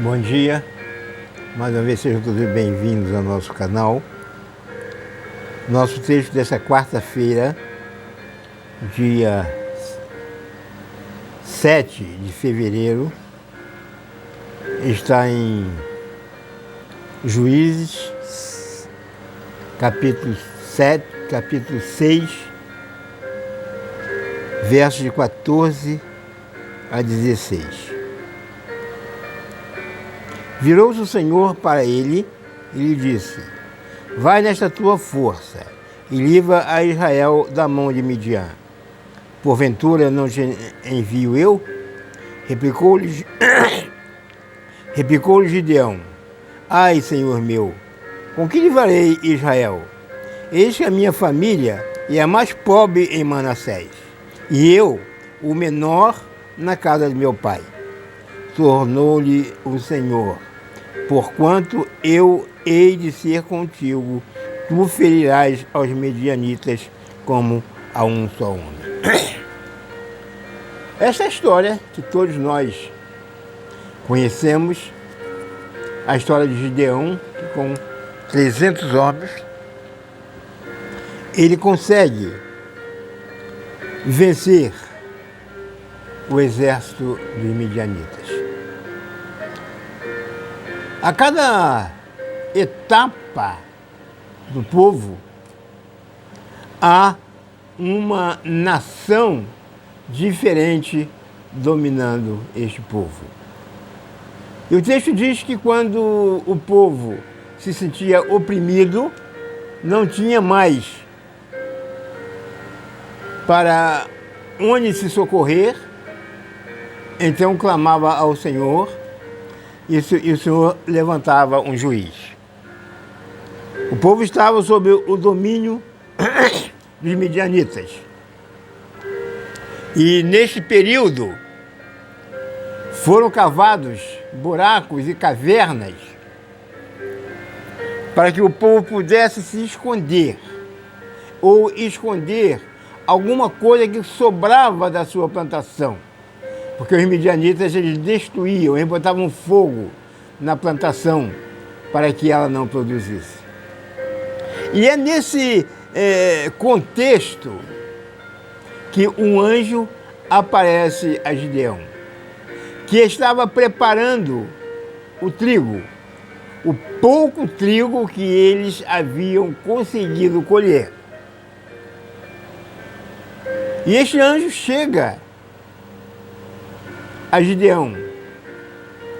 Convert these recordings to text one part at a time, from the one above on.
Bom dia, mais uma vez sejam todos bem-vindos ao nosso canal. Nosso texto dessa quarta-feira, dia 7 de fevereiro, está em Juízes, capítulo 6, versos de 14 a 16. Virou-se o Senhor para ele e lhe disse: vai nesta tua força e livra a Israel da mão de Midian. Porventura não te envio eu? Replicou-lhe Gideão: ai, Senhor meu, com que livrarei Israel? Eis que a minha família é a mais pobre em Manassés, e eu, o menor na casa de meu pai. Tornou-lhe o Senhor: porquanto eu hei de ser contigo, tu ferirás aos medianitas como a um só homem. Essa é a história que todos nós conhecemos, a história de Gideão, que com 300 homens, ele consegue vencer o exército dos medianitas. A cada etapa do povo, há uma nação diferente dominando este povo. E o texto diz que quando o povo se sentia oprimido, não tinha mais para onde se socorrer, então clamava ao Senhor, e o Senhor levantava um juiz. O povo estava sob o domínio dos medianitas. E neste período foram cavados buracos e cavernas para que o povo pudesse se esconder ou esconder alguma coisa que sobrava da sua plantação. Porque os medianitas, eles destruíam, eles botavam fogo na plantação para que ela não produzisse. E é nesse contexto que um anjo aparece a Gideão, que estava preparando o trigo, o pouco trigo que eles haviam conseguido colher. E este anjo chega a Gideão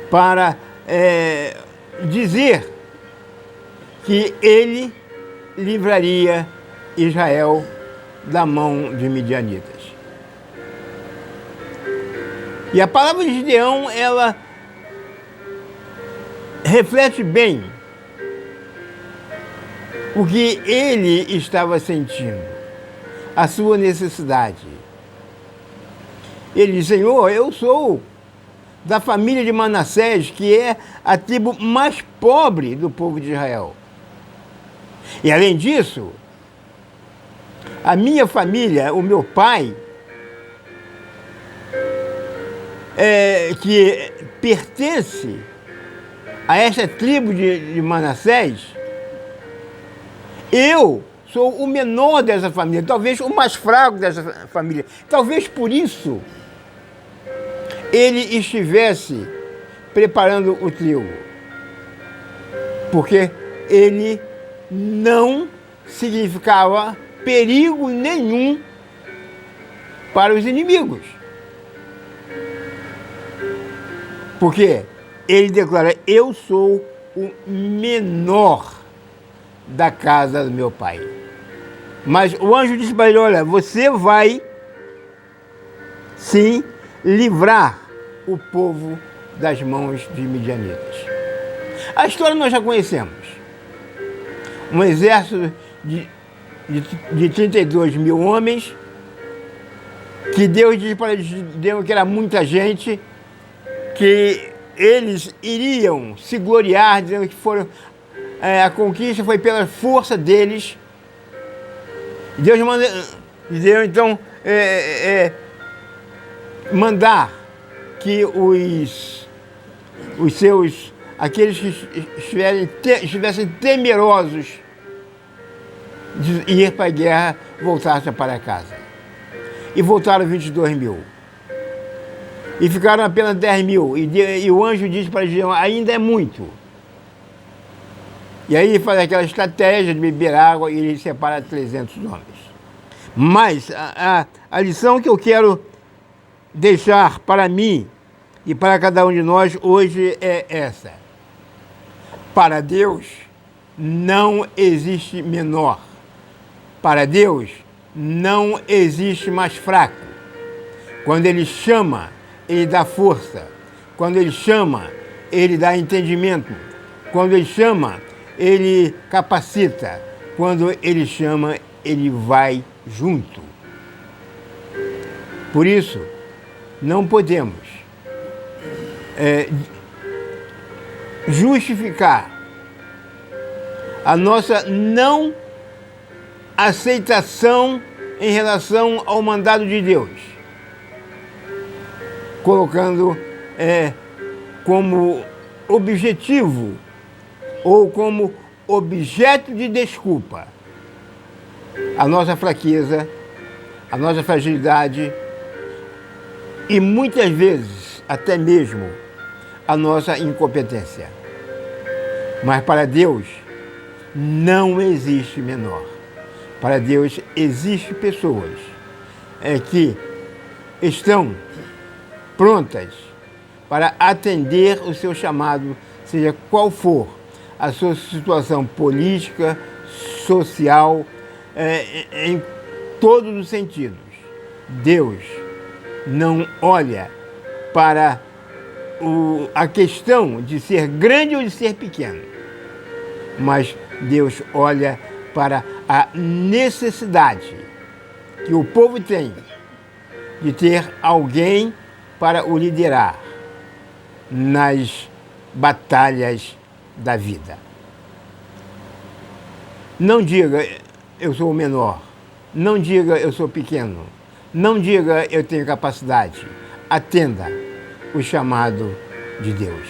para dizer que ele livraria Israel da mão de midianitas. E a palavra de Gideão, ela reflete bem o que ele estava sentindo, a sua necessidade. Ele diz: Senhor, eu sou da família de Manassés, que é a tribo mais pobre do povo de Israel. E além disso, a minha família, o meu pai, que pertence a essa tribo de Manassés, eu sou o menor dessa família, talvez o mais fraco dessa família. Talvez por isso ele estivesse preparando o trigo, porque ele não significava perigo nenhum para os inimigos. Porque ele declara: eu sou o menor da casa do meu pai. Mas o anjo disse para ele: olha, você vai sim livrar o povo das mãos de midianitas. A história nós já conhecemos. Um exército de 32 mil homens, que Deus disse para Gideão que era muita gente, que eles iriam se gloriar, dizendo que a conquista foi pela força deles. Deus manda Gideão, então, mandar que os aqueles que estivessem temerosos de ir para a guerra, voltassem para casa. E voltaram 22 mil. E ficaram apenas 10 mil. E o anjo disse para Gideão, ainda é muito. E aí ele faz aquela estratégia de beber água e ele separa 300 homens. Mas a lição que eu quero deixar para mim e para cada um de nós hoje é essa. Para Deus não existe menor. Para Deus não existe mais fraco. Quando Ele chama, Ele dá força. Quando Ele chama, Ele dá entendimento. Quando Ele chama, Ele capacita. Quando Ele chama, Ele vai junto. Por isso, não podemos justificar a nossa não aceitação em relação ao mandado de Deus, colocando como objetivo ou como objeto de desculpa a nossa fraqueza, a nossa fragilidade e muitas vezes até mesmo a nossa incompetência. Mas para Deus não existe menor. Para Deus existem pessoas que estão prontas para atender o seu chamado, seja qual for a sua situação política, social, em todos os sentidos. Deus não olha para a questão de ser grande ou de ser pequeno, mas Deus olha para a necessidade que o povo tem de ter alguém para o liderar nas batalhas da vida. Não diga eu sou o menor, não diga eu sou pequeno, não diga eu tenho capacidade. Atenda o chamado de Deus.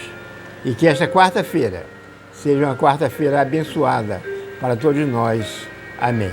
E que esta quarta-feira seja uma quarta-feira abençoada para todos nós. Amém.